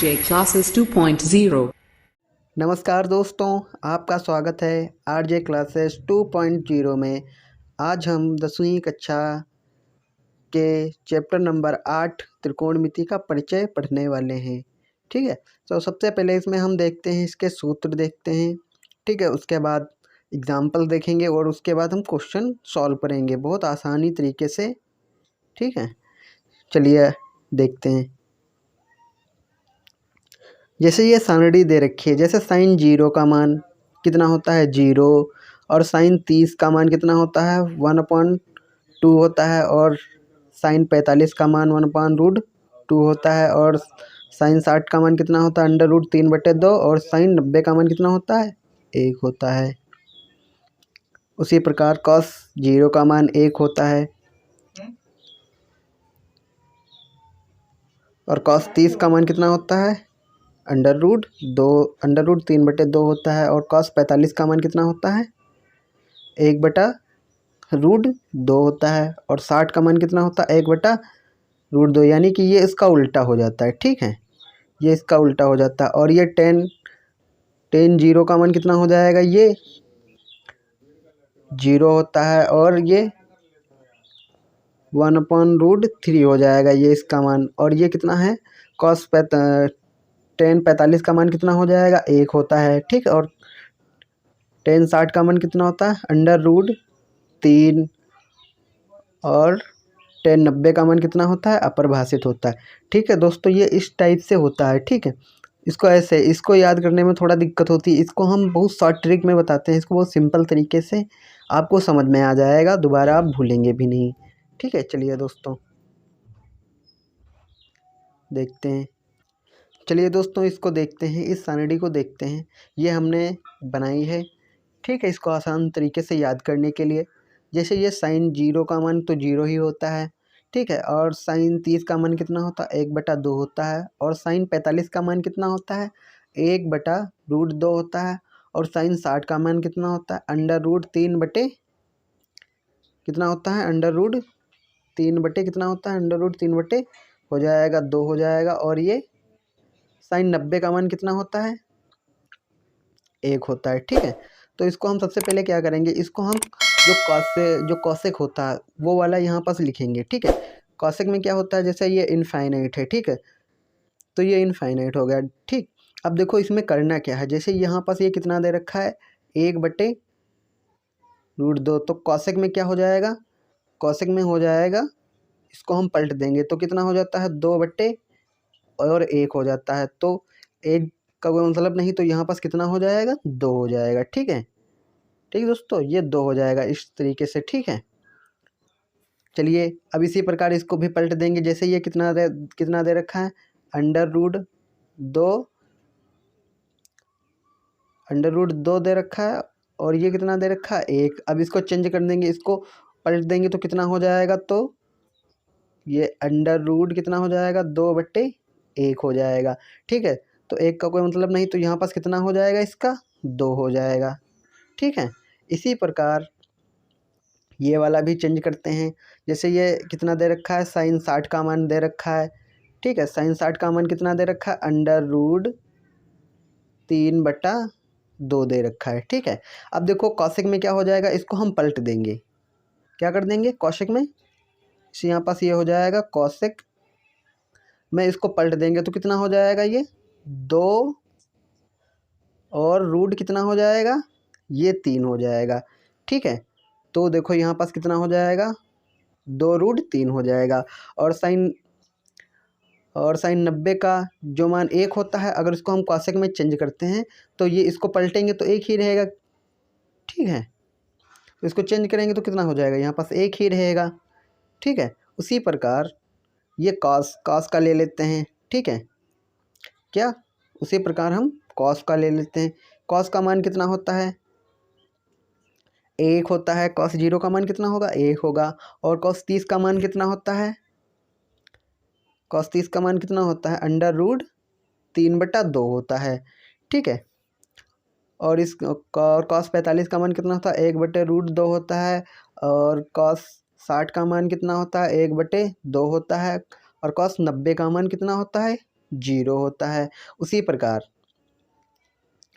RJ Classes 2.0। नमस्कार दोस्तों, आपका स्वागत है आरजे क्लासेस 2.0 में। आज हम 10वीं कक्षा के चैप्टर नंबर 8 त्रिकोणमिति का परिचय पढ़ने वाले हैं। ठीक है, तो सबसे पहले इसमें हम देखते हैं, इसके सूत्र देखते हैं। ठीक है, उसके बाद एग्जाम्पल देखेंगे और उसके बाद हम क्वेश्चन सॉल्व करेंगे बहुत आसानी तरीके से। ठीक है, चलिए देखते हैं। जैसे ये सारणी दे रखी है, जैसे साइन 0 का मान कितना होता है 0, और साइन 30 का मान कितना होता है 1/2 होता है, और साइन 45 का मान 1/√2 होता है, और साइन 60 का मान कितना होता है √3/2, और साइन 90 का मान कितना होता है 1 होता है। उसी प्रकार कॉस 0 का मान 1 होता है, और कॉस 30 का मान कितना होता है √3/2 होता है, और कॉस 45 का मान कितना होता है 1/√2 होता है, और 60 का मान कितना होता है 1/√2, यानी कि ये इसका उल्टा हो जाता है। ठीक है, ये इसका उल्टा हो जाता है। और ये टेन 0 का मान कितना हो जाएगा, ये 0 होता है, और ये 1/√3 हो जाएगा ये इसका मान। और ये कितना है कॉस 45 का मान कितना हो जाएगा 1 होता है। ठीक है, और tan 60 का मान कितना होता है √3, और tan 90 का मान कितना होता है अपरिभाषित होता है। ठीक है दोस्तों, ये इस टाइप से होता है। ठीक है, इसको ऐसे, इसको याद करने में थोड़ा दिक्कत होती है, इसको हम बहुत शॉर्ट ट्रिक में बताते हैं, इसको बहुत सिंपल तरीके से आपको समझ में आ जाएगा, दोबारा आप भूलेंगे भी नहीं। ठीक है, चलिए दोस्तों देखते हैं। चलिए दोस्तों इसको देखते हैं, इस सारणी को देखते हैं, ये हमने बनाई है। ठीक है, इसको आसान तरीके से याद करने के लिए, जैसे ये साइन 0 का मान तो 0 ही होता है। ठीक है, और साइन 30 का मान कितना होता है 1/2 होता है, और साइन 45 का मान कितना होता है 1/√2 होता है, और साइन 60 का मान कितना होता है √3 कितना होता है कितना होता है √3 हो जाएगा 2 हो जाएगा, और ये साइन 90 का मान कितना होता है 1 होता है। ठीक है, तो इसको हम सबसे पहले क्या करेंगे, इसको हम जो कॉसेक होता है वो वाला यहाँ पास लिखेंगे। ठीक है, कॉसेक में क्या होता है, जैसे ये इनफाइनाइट है। ठीक है, तो ये इनफाइनाइट हो गया। ठीक, अब देखो इसमें करना क्या है, जैसे यहाँ पास ये कितना दे रखा है 1/√2, तो कॉसेक में क्या हो जाएगा, कॉसेक में हो जाएगा, इसको हम पलट देंगे तो कितना हो जाता है 2/1 हो जाता है, तो 1 का कोई मतलब नहीं, तो यहाँ पास कितना हो जाएगा 2 हो जाएगा। ठीक है, ठीक दोस्तों, ये 2 हो जाएगा इस तरीके से। ठीक है, चलिए अब इसी प्रकार इसको भी पलट देंगे, जैसे ये कितना दे रखा है √2 दे रखा है, और ये कितना दे रखा है 1। अब इसको चेंज कर देंगे, इसको पलट देंगे तो कितना हो जाएगा, तो ये अंडर रूट कितना हो जाएगा 2/1 हो जाएगा। ठीक है, तो 1 का कोई मतलब नहीं, तो यहाँ पास कितना हो जाएगा इसका 2 हो जाएगा। ठीक है, इसी प्रकार ये वाला भी चेंज करते हैं, जैसे ये कितना दे रखा है साइन 60 का मान दे रखा है। ठीक है, साइन 60 का मान कितना दे रखा है √3/2 दे रखा है। ठीक है, अब देखो कौशिक में क्या हो जाएगा, इसको हम पलट देंगे, क्या कर देंगे कौशिक में, यहाँ पास ये हो जाएगा कौशिक में, इसको पलट देंगे तो कितना हो जाएगा ये 2, और रूट कितना हो जाएगा ये 3 हो जाएगा। ठीक है, तो देखो यहाँ पास कितना हो जाएगा 2√3 हो जाएगा, और साइन 90 का जो मान 1 होता है, अगर इसको हम कौशिक में चेंज करते हैं तो ये इसको पलटेंगे तो 1 ही रहेगा। ठीक है, तो इसको चेंज करेंगे तो कितना हो जाएगा, यहाँ पास 1 ही रहेगा। ठीक है, उसी प्रकार ये कॉस का ले लेते हैं। ठीक है, क्या उसी प्रकार हम कॉस का ले लेते हैं। कॉस का मान कितना होता है 1 होता है, कॉस 0 का मान कितना होगा 1 होगा, और कॉस 30 का मान कितना होता है, कॉस 30 का मान कितना होता है √3/2 होता है। ठीक है, और इस और कॉस 45 का मान कितना होता है 1/√2 होता है, और कॉस 60 का मान कितना होता है 1/2 होता है, और कॉस 90 का मान कितना होता है जीरो होता है। उसी प्रकार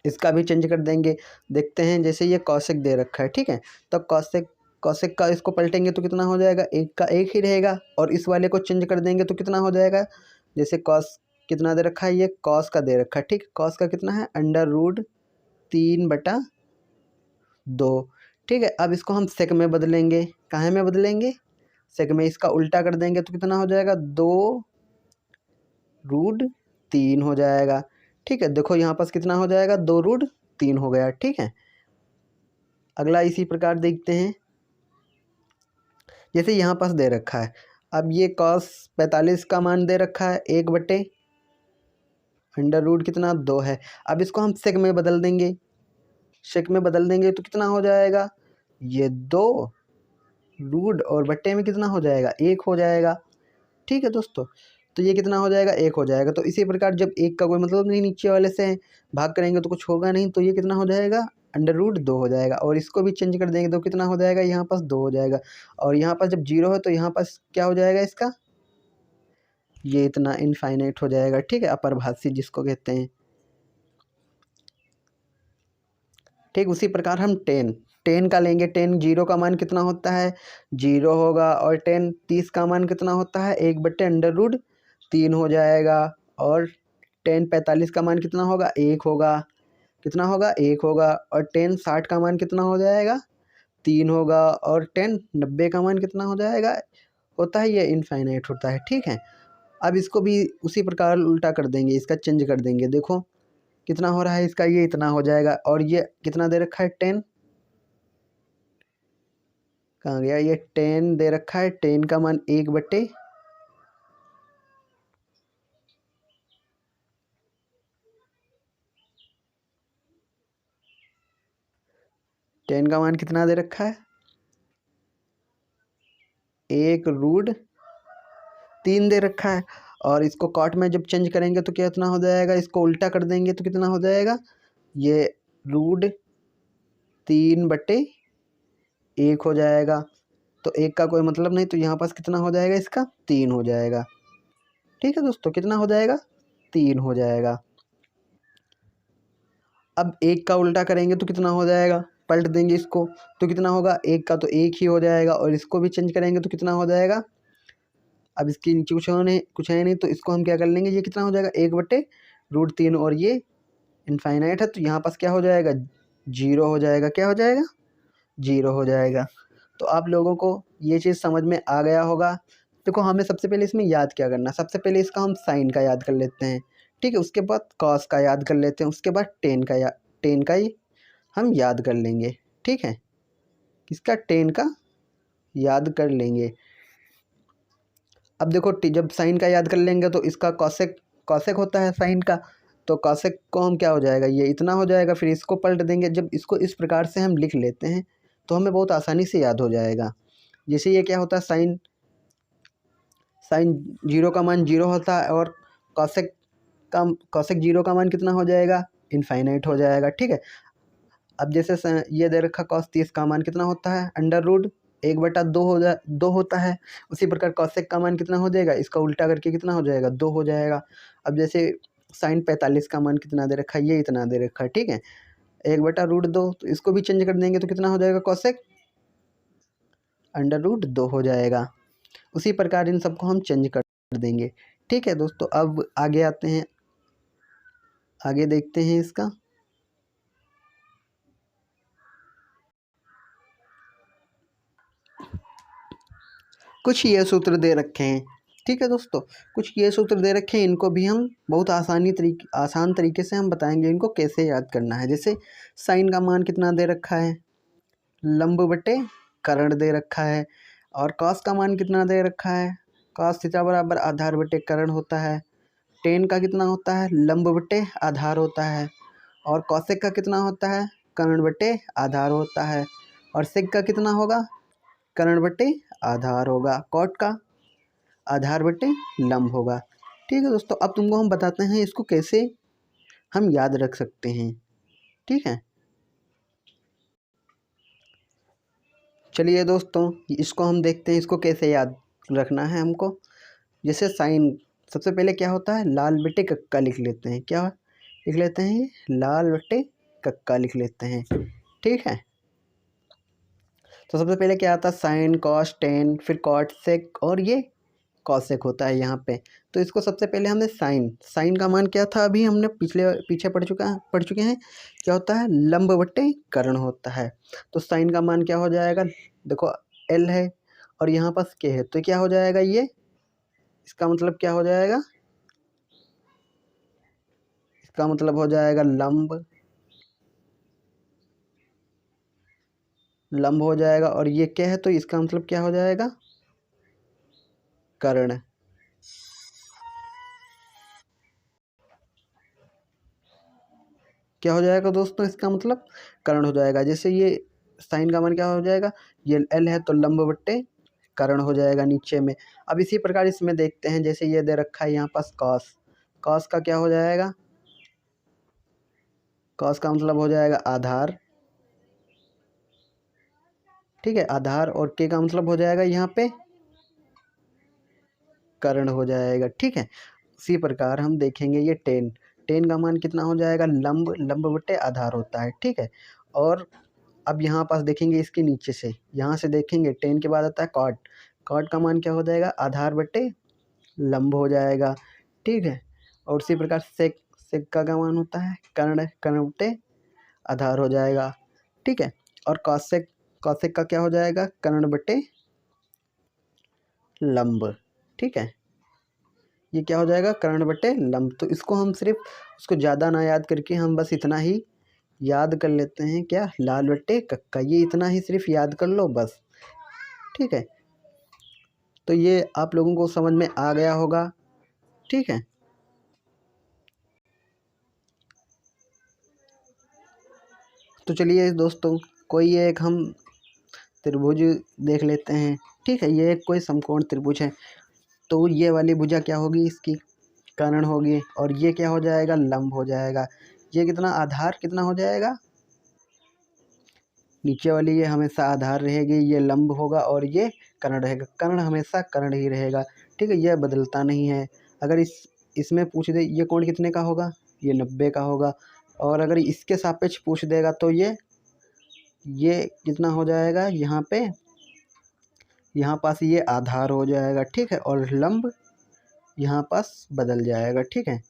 इसका भी चेंज कर देंगे। देखते हैं, जैसे ये कौशिक दे रखा है, ठीक है, तो कौशिक कौशिक का इसको पलटेंगे तो कितना हो जाएगा, एक का एक ही रहेगा। और इस वाले को चेंज कर देंगे तो कितना हो जाएगा, जैसे कॉस कितना दे रखा है, ये कॉस का दे रखा है, ठीक, कॉस का कितना है, √3/2, ठीक है। अब इसको हम सेक में बदलेंगे, काहे में बदलेंगे, सेक में। इसका उल्टा कर देंगे तो कितना हो जाएगा, 2√3 हो जाएगा, ठीक है। देखो यहाँ पास कितना हो जाएगा, 2√3 हो गया, ठीक है। अगला इसी प्रकार देखते हैं, जैसे यहाँ पास दे रखा है, अब ये cos 45 का मान दे रखा है, 1/√, कितना 2 है। अब इसको हम सेक में बदल देंगे, सेक में बदल देंगे तो कितना हो जाएगा, ये 2 और बट्टे में कितना हो जाएगा, 1 हो जाएगा, ठीक है दोस्तों। तो ये कितना हो जाएगा, 1 हो जाएगा। तो इसी प्रकार जब 1 का कोई मतलब नहीं, नीचे वाले से भाग करेंगे तो कुछ होगा नहीं, तो ये कितना हो जाएगा, √2 हो जाएगा। और इसको भी चेंज कर देंगे तो कितना हो जाएगा, यहाँ पास 2 हो जाएगा। और यहाँ पास जब 0 है तो यहाँ पास क्या हो जाएगा इसका, ये इतना इनफाइनाइट हो जाएगा, ठीक है, अपरिभाषित जिसको कहते हैं, ठीक। उसी प्रकार हम 10 का लेंगे, 10 का मान कितना होता है, 0 होगा। और 30 का मान कितना होता है, 1/√3 हो जाएगा। और 45 का मान कितना होगा, 1 होगा, कितना होगा, 1 होगा। और 60 का मान कितना हो जाएगा, 3 होगा। और 90 का मान कितना हो जाएगा, होता है ये इनफाइनाइट होता है, ठीक है। अब इसको भी उसी प्रकार उल्टा कर देंगे, इसका चेंज कर देंगे। देखो कितना हो रहा है इसका, ये इतना हो जाएगा। और ये कितना दे रखा है, 10, कहाँ गया, ये 10 दे रखा है, 10 का मान 1/, टेन का मान कितना दे रखा है, 1√3 दे रखा है। और इसको कॉट में जब चेंज करेंगे तो कितना हो जाएगा, इसको उल्टा कर देंगे तो कितना हो जाएगा, ये √3/1 हो जाएगा। तो 1 का कोई मतलब नहीं, तो यहाँ पास कितना हो जाएगा, इसका 3 हो जाएगा, ठीक है दोस्तों। कितना हो जाएगा, 3 हो जाएगा। अब 1 का उल्टा करेंगे तो कितना हो जाएगा, पलट देंगे इसको तो कितना होगा, 1 का तो 1 ही हो जाएगा। और इसको भी चेंज करेंगे तो कितना हो जाएगा, अब इसके नीचे कुछ है नहीं, तो इसको हम क्या कर लेंगे, ये कितना हो जाएगा, 1/√3। और ये इनफाइनाइट है तो यहाँ पास क्या हो जाएगा, 0 हो जाएगा, क्या हो जाएगा, 0 हो जाएगा। तो आप लोगों को ये चीज़ समझ में आ गया होगा। देखो हमें सबसे पहले इसमें याद क्या करना है, सबसे पहले इसका हम साइन का याद कर लेते हैं, ठीक है। उसके बाद कॉस का याद कर लेते हैं, उसके बाद टेन का ही हम याद कर लेंगे, ठीक है। इसका 10 का याद कर लेंगे। अब देखो जब साइन का याद कर लेंगे तो इसका कॉसेक कॉसेक होता है साइन का, तो कॉसेक को हम क्या हो जाएगा, ये इतना हो जाएगा। फिर इसको पलट देंगे, जब इसको इस प्रकार से हम लिख लेते हैं तो हमें बहुत आसानी से याद हो जाएगा। जैसे ये क्या होता है, साइन साइन 0 का मान 0 होता है। और कॉसेक कॉसेक 0 का मान कितना हो जाएगा, इनफाइनाइट हो जाएगा, ठीक है। अब जैसे ये दे रखा cos 30 का मान कितना होता है, √1/2 होता है। उसी प्रकार कॉसेक का मान कितना हो जाएगा, इसका उल्टा करके कितना हो जाएगा, 2 हो जाएगा। अब जैसे साइन 45 का मान कितना दे रखा है, ये इतना दे रखा है, ठीक है, 1/√2। तो इसको भी चेंज कर देंगे तो कितना हो जाएगा, कॉसेक √2 हो जाएगा। उसी प्रकार इन सबको हम चेंज कर देंगे, ठीक है दोस्तों। अब आगे आते हैं, आगे देखते हैं इसका। कुछ ये सूत्र दे रखे हैं, ठीक है दोस्तों, कुछ ये सूत्र दे रखे हैं। इनको भी हम बहुत आसान तरीके से हम बताएंगे इनको कैसे याद करना है। जैसे साइन का मान कितना दे रखा है, लंब बटे कर्ण दे रखा है। और कॉस का मान कितना दे रखा है, कॉस थीटा बराबर आधार बटे कर्ण होता है। टेन का कितना होता है, लंब बटे आधार होता है। और कॉसेक का कितना होता है, कर्ण बटे आधार होता है। और सेक का कितना होगा, कर्ण बटे आधार होगा। कॉट का आधार बटे लंब होगा, ठीक है दोस्तों। अब तुमको हम बताते हैं इसको कैसे हम याद रख सकते हैं, ठीक है। चलिए दोस्तों इसको हम देखते हैं, इसको कैसे याद रखना है हमको। जैसे साइन सबसे पहले क्या होता है, लाल बटे कक्का लिख लेते हैं। क्या लिख लेते हैं, ये लाल बटे कक्का लिख लेते हैं। ठीक है, तो सबसे पहले क्या आता है, साइन कॉस टेन, फिर कॉट सेक और ये कॉसेक होता है यहाँ पे। तो इसको सबसे पहले हमने साइन का मान क्या था, अभी हमने पीछे पढ़ चुके हैं क्या होता है, लंब बटे कर्ण होता है। तो साइन का मान क्या हो जाएगा, देखो एल है और यहाँ पास के है, तो क्या हो जाएगा, ये इसका मतलब क्या हो जाएगा, इसका मतलब हो जाएगा लंब हो जाएगा, और ये क्या है तो इसका मतलब क्या हो जाएगा, कर्ण। क्या हो जाएगा दोस्तों, इसका मतलब कर्ण हो जाएगा। जैसे ये साइन का मान क्या हो जाएगा, ये एल है तो लंब बट्टे कर्ण हो जाएगा नीचे में। अब इसी प्रकार इसमें देखते हैं, जैसे ये दे रखा है यहाँ पास कॉस, कॉस का क्या हो जाएगा, कॉस का मतलब हो जाएगा आधार। ठीक है, आधार, और के का मतलब हो जाएगा यहाँ पे कर्ण हो जाएगा। ठीक है, उसी प्रकार हम देखेंगे ये टेन का मान कितना हो जाएगा, लंब बट्टे आधार होता है। ठीक है, और अब यहाँ पास देखेंगे इसके नीचे से, यहाँ से देखेंगे टेन के बाद आता है कॉट का मान क्या हो जाएगा, आधार बट्टे लंब हो जाएगा। ठीक है, और उसी प्रकार सेक का क्या मान होता है, कर्ण बट्टे आधार हो जाएगा। ठीक है, और कॉसेक का क्या हो जाएगा, कर्ण बट्टे लंब। ठीक है, ये क्या हो जाएगा, कर्ण बट्टे लंब। तो इसको हम सिर्फ उसको ज़्यादा ना याद करके हम बस इतना ही याद कर लेते हैं, क्या, लाल बट्टे कक्का, ये इतना ही सिर्फ याद कर लो बस। ठीक है, तो ये आप लोगों को समझ में आ गया होगा। ठीक है, तो चलिए दोस्तों, कोई एक हम त्रिभुज देख लेते हैं। ठीक है, ये एक कोई समकोण त्रिभुज है, तो ये वाली भुजा क्या होगी, इसकी कर्ण होगी, और ये क्या हो जाएगा, लंब हो जाएगा। ये कितना आधार कितना हो जाएगा, नीचे वाली ये हमेशा आधार रहेगी, ये लंब होगा और ये कर्ण रहेगा। कर्ण हमेशा कर्ण ही रहेगा। ठीक है, यह बदलता नहीं है। अगर इसमें पूछ दे ये कोण कितने का होगा, ये 90 का होगा, और अगर इसके सापेक्ष पूछ देगा तो ये कितना हो जाएगा, यहाँ पे यहाँ पास ये आधार हो जाएगा। ठीक है, और लंब यहाँ पास बदल जाएगा। ठीक है,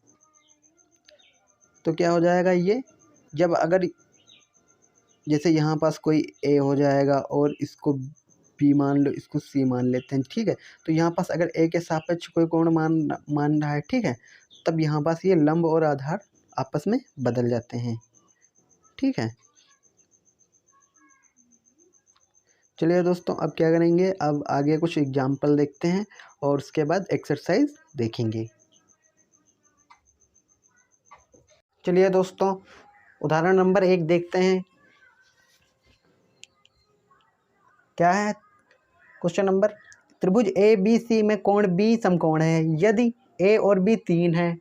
तो क्या हो जाएगा, ये जब अगर जैसे यहाँ पास कोई ए हो जाएगा और इसको बी मान लो, इसको सी मान लेते हैं। ठीक है, तो यहाँ पास अगर ए के सापेक्ष कोई कोण मान रहा है, ठीक है, तब यहाँ पास ये लंब और आधार आपस में बदल जाते हैं। ठीक है, चलिए दोस्तों, अब क्या करेंगे, अब आगे कुछ एग्जाम्पल देखते हैं और उसके बाद एक्सरसाइज देखेंगे। चलिए दोस्तों, उदाहरण नंबर 1 देखते हैं। क्या है क्वेश्चन नंबर, त्रिभुज ए बी सी में कोण बी समकोण है, यदि ए और बी 3 है।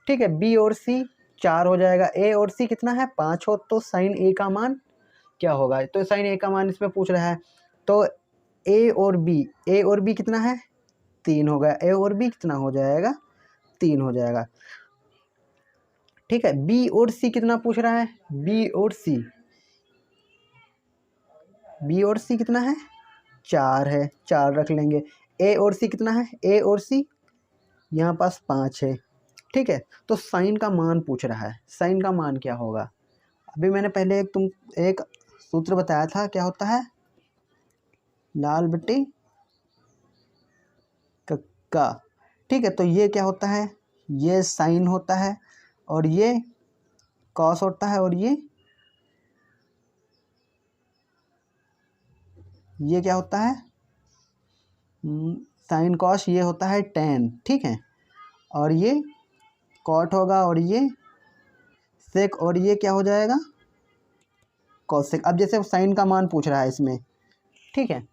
ठीक है, बी और सी 4 हो जाएगा, ए और सी कितना है, 5 हो, तो साइन ए का मान क्या होगा। तो साइन ए का मान इसमें पूछ रहा है, तो ए और बी कितना है, 3 हो गया, ए और बी कितना हो जाएगा, 3 हो जाएगा। ठीक है, बी और सी कितना पूछ रहा है, बी और सी कितना है, 4 है, 4 रख लेंगे। ए और सी कितना है, ए और सी यहाँ पास 5 है। ठीक है, तो साइन का मान पूछ रहा है, साइन का मान क्या होगा। अभी मैंने पहले एक सूत्र बताया था, क्या होता है, लाल बट्टी कक्का। ठीक है, तो ये क्या होता है, ये साइन होता है, और ये कॉस होता है, और ये क्या होता है, साइन कॉस, ये होता है टेन। ठीक है, और ये कॉट होगा, और ये सेक, और ये क्या हो जाएगा, कॉसेक। अब जैसे साइन का मान पूछ रहा है इसमें, ठीक है,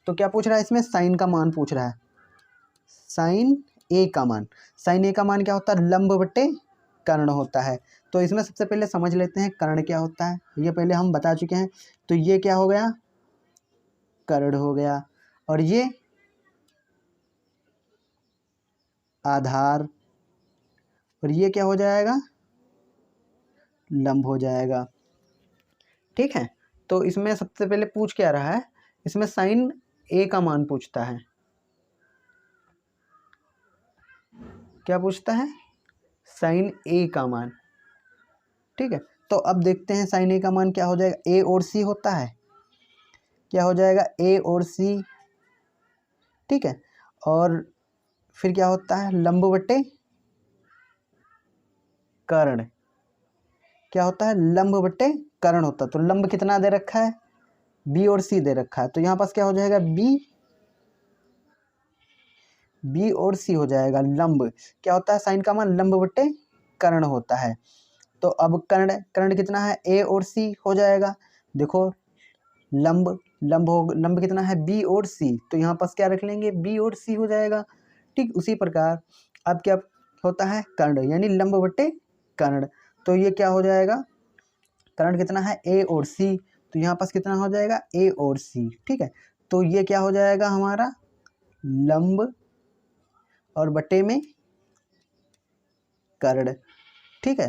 तो क्या पूछ रहा है इसमें, साइन का मान पूछ रहा है, साइन ए का मान क्या होता है, लंब बट्टे कर्ण होता है। तो इसमें सबसे पहले समझ लेते हैं कर्ण क्या होता है, ये पहले हम बता चुके हैं। तो ये क्या हो गया, कर्ण हो गया, और ये आधार, और ये क्या हो जाएगा, लंब हो जाएगा। ठीक है, तो इसमें सबसे पहले पूछ क्या रहा है, इसमें साइन ए का मान पूछता है। क्या पूछता है, साइन ए का मान। ठीक है, तो अब देखते हैं साइन ए का मान क्या हो जाएगा। ए और सी होता है, क्या हो जाएगा, ए और सी। ठीक है, और फिर क्या होता है, लंब बटे कर्ण। क्या होता है, लंब बटे कर्ण होता है। तो लंब कितना दे रखा है, बी और सी दे रखा है, तो यहाँ पास क्या हो जाएगा, बी और सी हो जाएगा। लंब क्या होता है, साइन का मान लंब बटे कर्ण होता है। तो अब कर्ण कितना है, ए और सी हो जाएगा। देखो लंब कितना है, बी और सी, तो यहाँ पास क्या रख लेंगे, बी और सी हो जाएगा। ठीक, उसी प्रकार अब क्या होता है, कर्ण यानी लंब बटे कर्ण, तो ये क्या हो जाएगा, कर्ण कितना है, ए और सी, तो यहाँ पास कितना हो जाएगा, ए और सी। ठीक है, तो ये क्या हो जाएगा हमारा, लंब और बटे में कर्ण। ठीक है,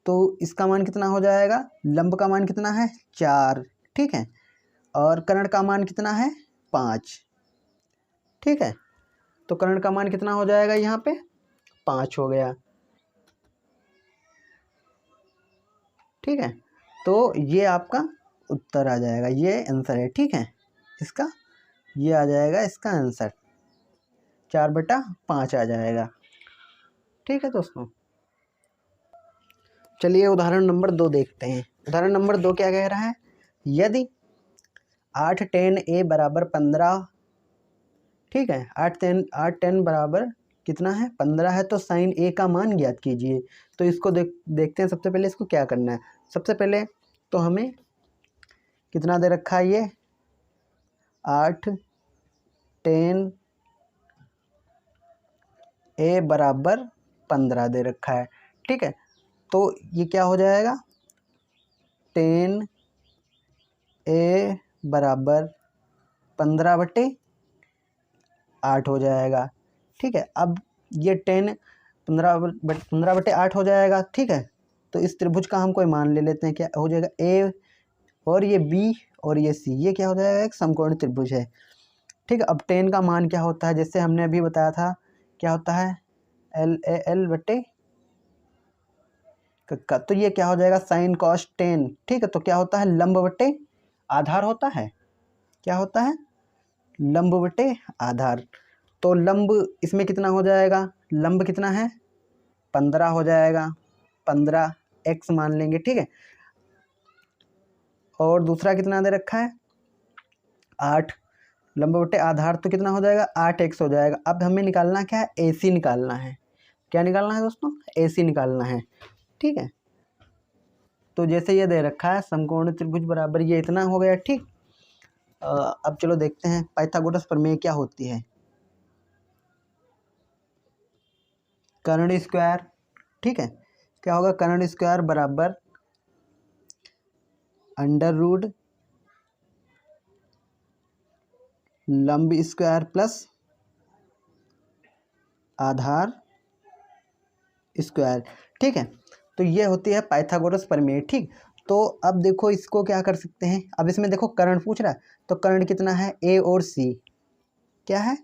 तो इसका मान कितना हो जाएगा, लंब का मान कितना है, 4। ठीक है, और कर्ण का मान कितना है, 5। ठीक है, तो कर्ण का मान कितना हो जाएगा, यहाँ पे 5 हो गया। ठीक है, तो ये आपका उत्तर आ जाएगा, ये आंसर है। ठीक है, इसका ये आ जाएगा इसका आंसर, 4/5 आ जाएगा। ठीक है दोस्तों, चलिए उदाहरण नंबर 2 देखते हैं। उदाहरण नंबर 2 क्या कह रहा है, यदि 8 tan a बराबर 15, ठीक है, 8 tan बराबर कितना है, 15 है, तो साइन ए का मान ज्ञात कीजिए। तो इसको देखते हैं। सबसे पहले इसको क्या करना है, सबसे पहले तो हमें कितना दे रखा है, ये 8 tan a बराबर 15 दे रखा है। ठीक है, तो ये क्या हो जाएगा, tan a बराबर 15/8 हो जाएगा। ठीक है, अब ये 15/8 हो जाएगा। ठीक है, तो इस त्रिभुज का हम कोई मान ले लेते हैं, क्या हो जाएगा, ए और ये बी और ये सी, ये क्या हो जाएगा, एक समकोणीय त्रिभुज है। ठीक है, अब tan का मान क्या होता है, जैसे हमने अभी बताया था, क्या होता है, LAL बटे का, तो ये क्या हो जाएगा, साइन कॉस tan। ठीक है, तो क्या होता है, लंब बटे आधार होता है। क्या होता है, लंब बटे आधार। तो लंब इसमें कितना हो जाएगा, लंब कितना है, 15 हो जाएगा, 15x मान लेंगे। ठीक है, और दूसरा कितना दे रखा है, 8, लंब बटे आधार, तो कितना हो जाएगा, 8x हो जाएगा। अब हमें निकालना क्या है, AC निकालना है। क्या निकालना है दोस्तों, AC निकालना है। ठीक है, तो जैसे ये दे रखा है, समकोण त्रिभुज बराबर ये इतना हो गया। ठीक, अब चलो देखते हैं पाइथागोरस प्रमेय क्या होती है। कर्ण स्क्वायर, ठीक है, क्या होगा, कर्ण स्क्वायर बराबर अंडर रूट लंब स्क्वायर प्लस आधार स्क्वायर। ठीक है, तो ये होती है पाइथागोरस प्रमेय। ठीक, तो अब देखो इसको क्या कर सकते हैं, अब इसमें देखो कर्ण पूछ रहा है, तो कर्ण कितना है, ए और सी, क्या है,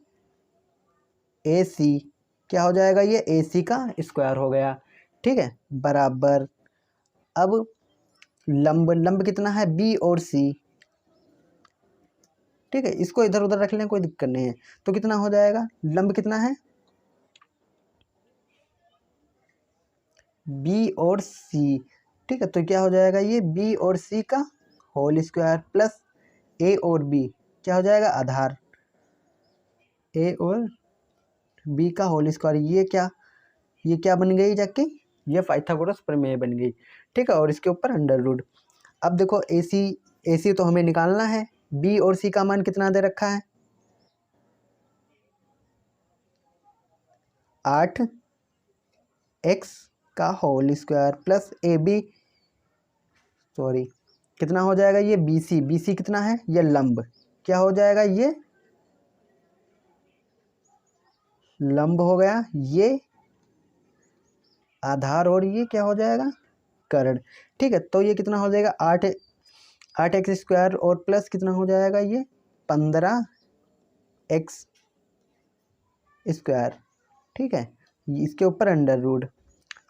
ए सी, क्या हो जाएगा, ये ए सी का स्क्वायर हो गया। ठीक है, बराबर, अब लंब कितना है, बी और सी। ठीक है, इसको इधर उधर रख लें, कोई दिक्कत नहीं है। तो कितना हो जाएगा, लंब कितना है, बी और सी। ठीक है, तो क्या हो जाएगा, ये बी और सी का होल स्क्वायर प्लस ए और बी, क्या हो जाएगा, आधार, ए और बी का होल स्क्वायर। ये क्या बन गई जाके, ये पाइथागोरस प्रमेय बन गई। ठीक है, और इसके ऊपर अंडर रूट। अब देखो AC तो हमें निकालना है, बी और सी का मान कितना दे रखा है, 8x का whole square plus AB, sorry, कितना हो जाएगा, ये BC कितना है, ये लंब, क्या हो जाएगा, ये लंब हो गया, ये आधार और ये क्या हो जाएगा, कर्ण। ठीक है, तो ये कितना हो जाएगा, 8x² और प्लस कितना हो जाएगा ये 15x²। ठीक है, इसके ऊपर अंडर रूट।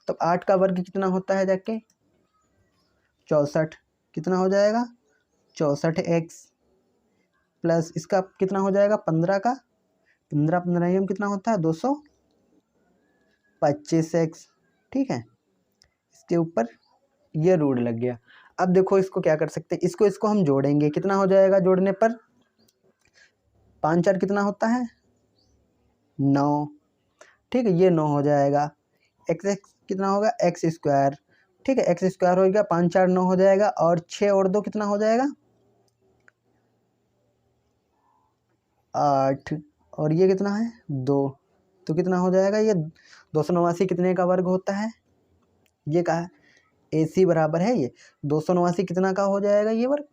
तो 8 का वर्ग कितना होता है जाके 64, कितना हो जाएगा 64x प्लस इसका कितना हो जाएगा 15 का 15 15 कितना होता है 225x। ठीक है, इसके ऊपर ये रूट लग गया। अब देखो इसको क्या कर सकते हैं, इसको हम जोड़ेंगे, कितना हो जाएगा जोड़ने पर 5 4 कितना होता है 9। ठीक है, ये 9 हो जाएगा। x कितना होगा x²। ठीक है, x² हो गया, 5 4 9 हो जाएगा, और 6 और 2 कितना हो जाएगा 8, और ये कितना है 2, तो कितना हो जाएगा ये 289 कितने का वर्ग होता है, ये कहा है AC बराबर है ये 289 कितना का हो जाएगा ये वर्ग,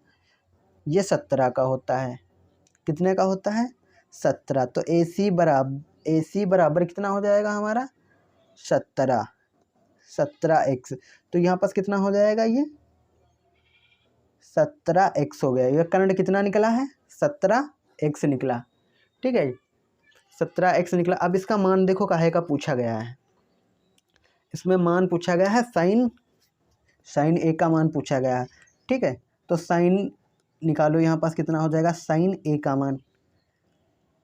ये 17 का होता है। कितने का होता है 17। तो AC बराबर कितना हो जाएगा हमारा 17x। तो यहाँ पास कितना हो जाएगा ये 17x हो गया। ये कर्ण कितना निकला है 17x निकला। ठीक है, 17x निकला। अब इसका मान देखो काहे का पूछा गया है, इसमें मान पूछा गया है साइन A का मान पूछा गया है। ठीक है, तो साइन निकालो, यहाँ पास कितना हो जाएगा साइन A का मान,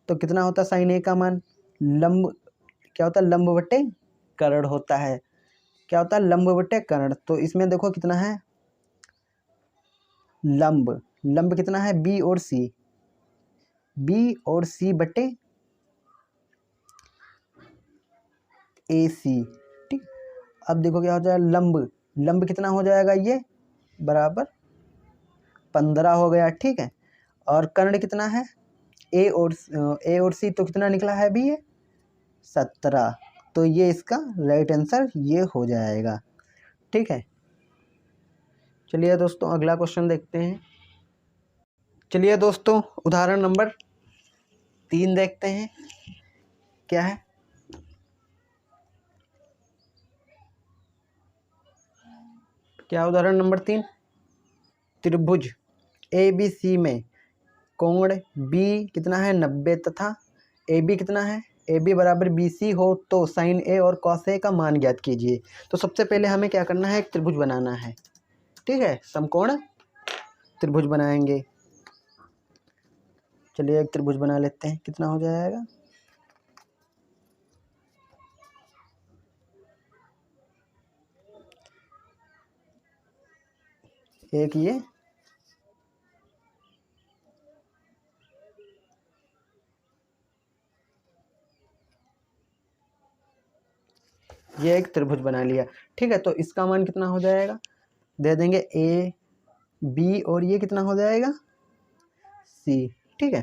तो कितना होता है साइन A का मान, लंब क्या होता है लंब बटे कर्ण होता है। क्या होता है लंब बटे कर्ण। तो इसमें देखो कितना है लंब कितना है B और C बटे AC। ठीक, अब देखो क्या हो जाएगा लंब कितना हो जाएगा ये बराबर 15 हो गया। ठीक है, और कर्ण कितना है A और C, तो कितना निकला है अभी ये 17। तो ये इसका राइट आंसर ये हो जाएगा। ठीक है, चलिए दोस्तों अगला क्वेश्चन देखते हैं। चलिए दोस्तों उदाहरण नंबर 3 देखते हैं क्या है। क्या उदाहरण नंबर 3, त्रिभुज ABC में कोण B कितना है 90 तथा AB कितना है AB बराबर BC हो तो साइन A और कॉस A का मान ज्ञात कीजिए। तो सबसे पहले हमें क्या करना है, एक त्रिभुज बनाना है। ठीक है, समकोण त्रिभुज बनाएंगे। चलिए एक त्रिभुज बना लेते हैं, कितना हो जाएगा एक ये एक त्रिभुज बना लिया। ठीक है, तो इसका मान कितना हो जाएगा, दे देंगे A B और ये कितना हो जाएगा C। ठीक है,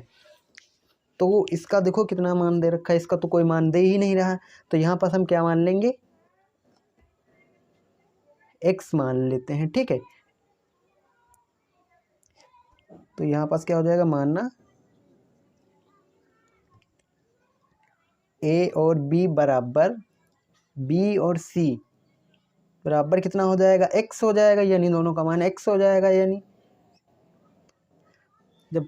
तो इसका देखो कितना मान दे रखा है, इसका तो कोई मान दे ही नहीं रहा। तो यहाँ पास हम क्या मान लेंगे x मान लेते हैं। ठीक है, तो यहाँ पास क्या हो जाएगा मानना A और B बराबर B और C बराबर कितना हो जाएगा x हो जाएगा, यानी दोनों का मान x हो जाएगा। यानी जब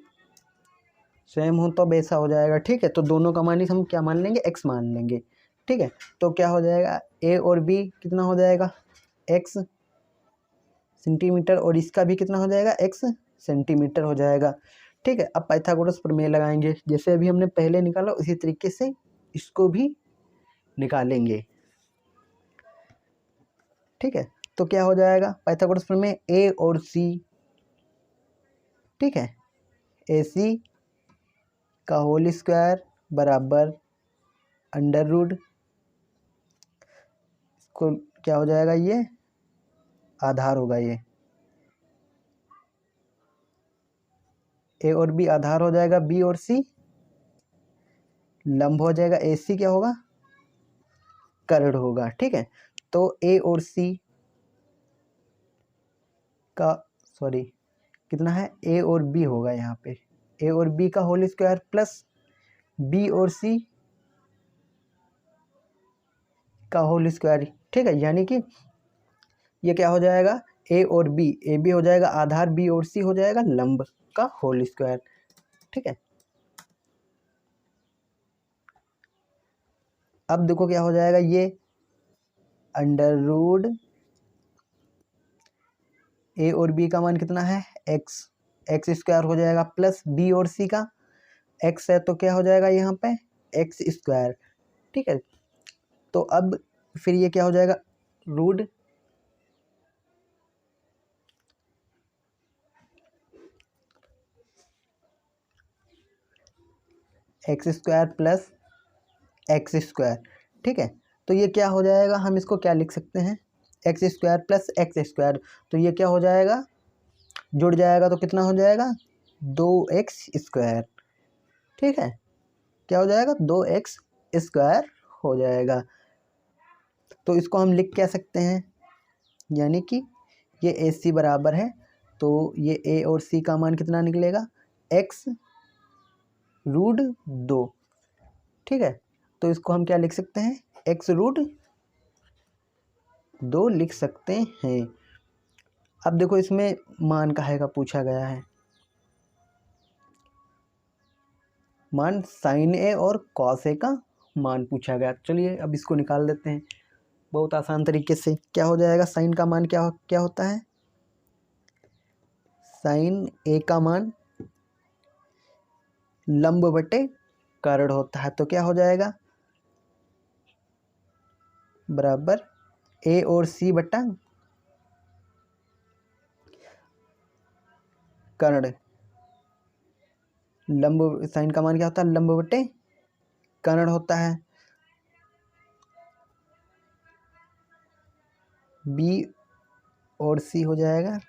सेम हो तो वैसा हो जाएगा। ठीक है, तो दोनों का मान ही हम क्या मान लेंगे x मान लेंगे। ठीक है, तो क्या हो जाएगा A और B कितना हो जाएगा x सेंटीमीटर, और इसका भी कितना हो जाएगा x सेंटीमीटर हो जाएगा। ठीक है, अब पाइथागोरस प्रमेय लगाएंगे, जैसे अभी हमने पहले निकाला उसी तरीके से इसको भी निकालेंगे। ठीक है, तो क्या हो जाएगा पाइथागोरस प्रमेय A और C। ठीक है, AC का होल स्क्वायर बराबर अंडर रूट, इसको क्या हो जाएगा ये आधार होगा, ये A और B आधार हो जाएगा, B और C लंब हो जाएगा, AC क्या होगा कर्ण होगा। ठीक है, तो A और C का कितना है A और B होगा, यहाँ पे A और B का होल स्क्वायर प्लस B और C का होल स्क्वायर, ठीक है। यानी कि ये क्या हो जाएगा, ए और बी, ए बी हो जाएगा आधार, बी और सी हो जाएगा लंब का होल स्क्वायर, ठीक है। अब देखो क्या हो जाएगा, ये अंडर रूट ए और बी का मान कितना है एक्स, एक्स स्क्वायर हो जाएगा प्लस बी और सी का एक्स है तो क्या हो जाएगा यहाँ पे एक्स स्क्वायर, ठीक है। तो अब फिर ये क्या हो जाएगा, root x square plus x square, ठीक है। तो ये क्या हो जाएगा, हम इसको क्या लिख सकते हैं, x square plus x square, तो ये क्या हो जाएगा, जुड़ जाएगा तो कितना हो जाएगा 2x स्क्वायर, ठीक है। क्या हो जाएगा 2x स्क्वायर हो जाएगा। तो इसको हम लिख क्या सकते हैं, यानी कि ये ए सी बराबर है, तो ये ए और सी का मान कितना निकलेगा x रूट 2, ठीक है। तो इसको हम क्या लिख सकते हैं, x रूट 2 लिख सकते हैं। अब देखो इसमें मान काहे का पूछा गया है, मान साइन ए और कॉस ए का मान पूछा गया। चलिए अब इसको निकाल देते हैं बहुत आसान तरीके से। क्या हो जाएगा, साइन का मान क्या होता है, साइन ए का मान लंब बटे कर्ण होता है, तो क्या हो जाएगा बराबर ए और सी बटा कर्ण, लंब साइन का मान क्या होता है लंब बटे कर्ण होता है, बी और सी हो जाएगा,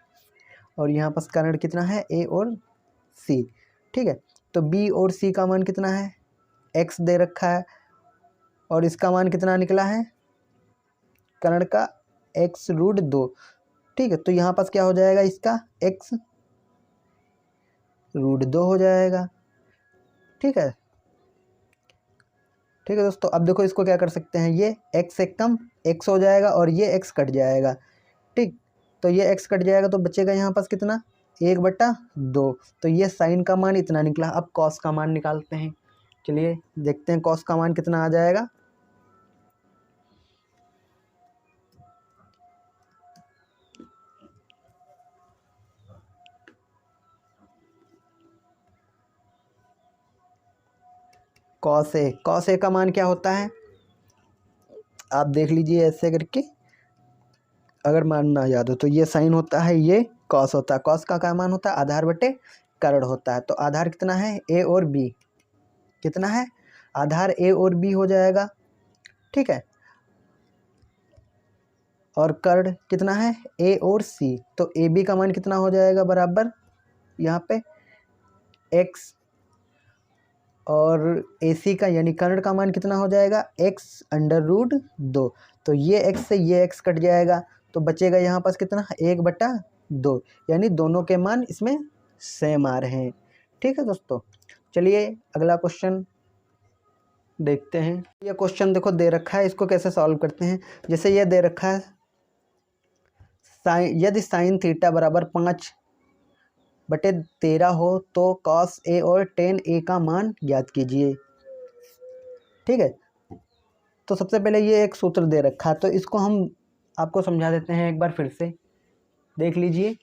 और यहाँ पास कर्ण कितना है ए और सी, ठीक है। तो बी और सी का मान कितना है एक्स दे रखा है, और इसका मान कितना निकला है कर्ण का एक्स रूट 2, ठीक है। तो यहाँ पास क्या हो जाएगा इसका एक्स रूट 2 हो जाएगा, ठीक है। ठीक है दोस्तों, अब देखो इसको क्या कर सकते हैं, ये x से कम x हो जाएगा और ये x कट जाएगा, ठीक। तो ये x कट जाएगा तो बचेगा यहाँ पास कितना 1/2, तो ये साइन का मान इतना निकला। अब कॉस का मान निकालते हैं, चलिए देखते हैं कॉस का मान कितना आ जाएगा। कॉस ए का मान क्या होता है, आप देख लीजिए ऐसे करके, अगर मान ना याद हो तो ये साइन होता है, ये कॉस होता है। कॉस का क्या मान होता है आधार बटे कर्ण होता है, तो आधार कितना है ए और बी, कितना है आधार ए और बी हो जाएगा, ठीक है। और कर्ण कितना है ए और सी, तो ए बी का मान कितना हो जाएगा बराबर यहाँ पे एक्स, और ए सी का यानी कर्ण का मान कितना हो जाएगा एक्स अंडर रूट 2, तो ये एक्स से ये एक्स कट जाएगा तो बचेगा यहाँ पास कितना 1/2, यानी दोनों के मान इसमें सेम आ रहे हैं, ठीक है दोस्तों। चलिए अगला क्वेश्चन देखते हैं। ये क्वेश्चन देखो दे रखा है, इसको कैसे सॉल्व करते हैं। जैसे ये दे रखा है यदि साइन थीटा बराबर 5/13 हो तो कॉस ए और टेन ए का मान ज्ञात कीजिए, ठीक है। तो सबसे पहले ये एक सूत्र दे रखा है, तो इसको हम आपको समझा देते हैं एक बार फिर से, देख लीजिए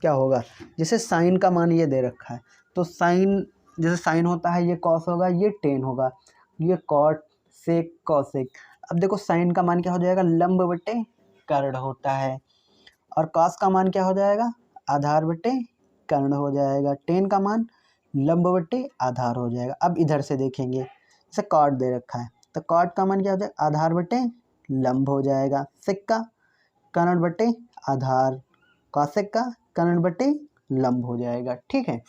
क्या होगा। जैसे साइन का मान ये दे रखा है, तो साइन जैसे साइन होता है ये कॉस होगा, ये टेन होगा, ये कॉट सेक कॉसेक। अब देखो साइन का मान क्या हो जाएगा लंब बटे कर्ण होता है, और कॉस का मान क्या हो जाएगा आधार बटे कर्ण हो जाएगा, टेन का मान लंब बटे आधार हो जाएगा। अब इधर से देखेंगे, जैसे कॉट दे रखा है तो कॉट का मान क्या हो जाएगा आधार बटे लंब हो जाएगा, सेक का कर्ण बटे आधार, कॉसेक का कर्ण बटे लंब हो जाएगा, ठीक है।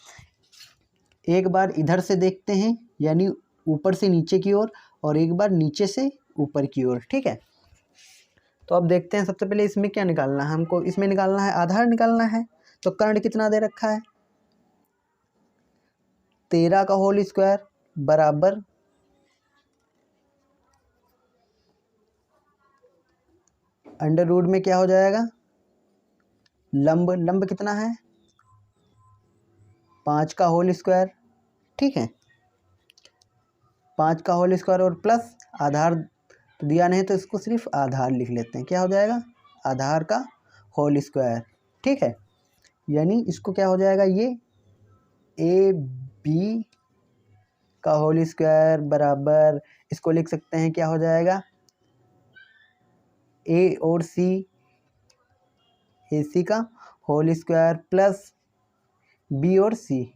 एक बार इधर से देखते हैं, यानी ऊपर से नीचे की ओर, और एक बार नीचे से ऊपर की ओर, ठीक है। तो अब देखते हैं, सबसे पहले इसमें क्या निकालना है हमको, इसमें निकालना है आधार निकालना है। तो कर्ण कितना दे रखा है 13 का होल स्क्वायर बराबर अंडर रूट में क्या हो जाएगा, लंब कितना है 5 का होल स्क्वायर, ठीक है 5 का होल स्क्वायर और प्लस आधार तो दिया नहीं तो इसको सिर्फ आधार लिख लेते हैं, क्या हो जाएगा आधार का होल स्क्वायर, ठीक है। यानी इसको क्या हो जाएगा, ये ए बी का होल स्क्वायर बराबर इसको लिख सकते हैं, क्या हो जाएगा ए और सी, ए सी का होल स्क्वायर प्लस बी और सी,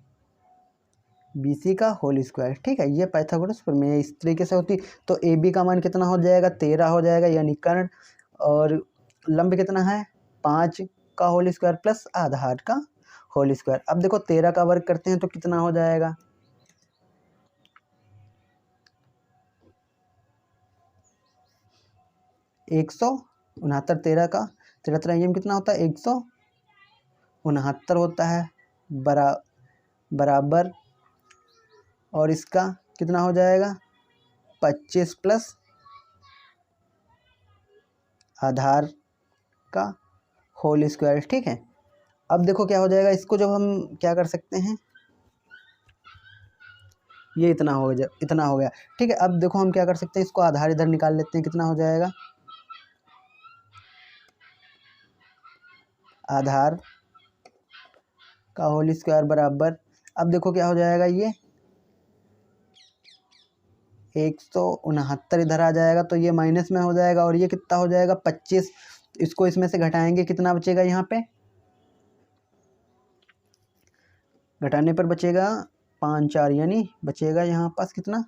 बी सी का होल स्क्वायर, ठीक है। ये पाइथागोरस प्रमेय इस तरीके से होती। तो ए बी का मान कितना हो जाएगा 13 हो जाएगा यानी कर्ण, और लंब कितना है 5 का होल स्क्वायर प्लस आधार का होल स्क्वायर। अब देखो 13 का वर्ग करते हैं तो कितना हो जाएगा 169, 13 का 13 में कितना होता है 169 होता है बराबर, और इसका कितना हो जाएगा 25 प्लस आधार का होल स्क्वायर, ठीक है। अब देखो क्या हो जाएगा, इसको जब हम क्या कर सकते हैं, ये इतना हो गया, ठीक है। अब देखो हम क्या कर सकते हैं, इसको आधार इधर निकाल लेते हैं, कितना हो जाएगा आधार का होल स्क्वायर बराबर, अब देखो क्या हो जाएगा, ये 169 इधर आ जाएगा तो ये माइनस में हो जाएगा, और ये कितना हो जाएगा 25, इसको इसमें से घटाएंगे कितना बचेगा, यहाँ पे घटाने पर बचेगा 5 4 यानी बचेगा यहाँ पास कितना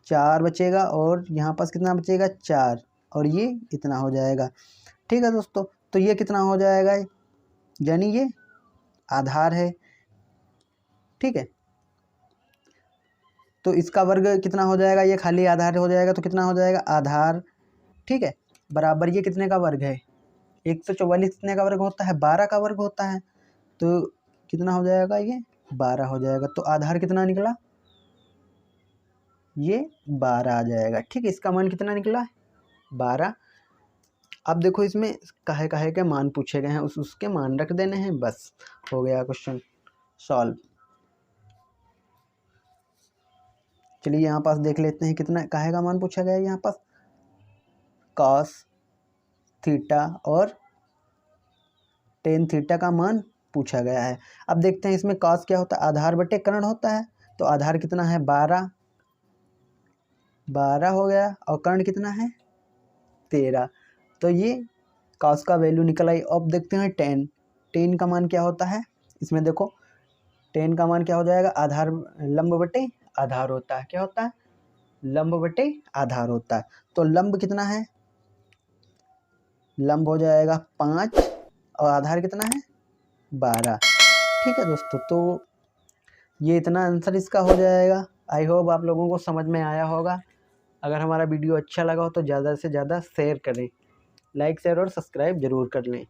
4 बचेगा, और यहाँ पास कितना बचेगा 4, और ये इतना हो जाएगा, ठीक है दोस्तों। तो ये कितना हो जाएगा, यानी ये आधार है, ठीक है। तो इसका वर्ग कितना हो जाएगा, ये खाली आधार हो जाएगा तो कितना हो जाएगा आधार, ठीक है बराबर ये कितने का वर्ग है 144, कितने का वर्ग होता है 12 का वर्ग होता है, तो कितना हो जाएगा ये 12 हो जाएगा। तो आधार कितना निकला, ये 12 आ जाएगा, ठीक है। इसका मान कितना निकला 12। अब देखो इसमें काहे के मान पूछे गए हैं, उसके मान रख देने हैं, बस हो गया क्वेश्चन सॉल्व। चलिए यहाँ पास देख लेते हैं कितना काहे का मान पूछा गया है, यहाँ पास कॉस थीटा और टेन थीटा का मान पूछा गया है। अब देखते हैं इसमें कॉस क्या होता है, आधार बटे कर्ण होता है, तो आधार कितना है 12 हो गया, और कर्ण कितना है 13, तो ये कॉस का वैल्यू निकल आई। अब देखते हैं टेन का मान क्या होता है, इसमें देखो टेन का मान क्या हो जाएगा, आधार लंब बटे आधार होता है, क्या होता है लंब बटे आधार होता है। तो लंब कितना है, लंब हो जाएगा 5 और आधार कितना है 12, ठीक है दोस्तों। तो ये इतना आंसर इसका हो जाएगा। आई होप आप लोगों को समझ में आया होगा। अगर हमारा वीडियो अच्छा लगा हो तो ज़्यादा से ज़्यादा शेयर करें, लाइक शेयर और सब्सक्राइब ज़रूर कर लें।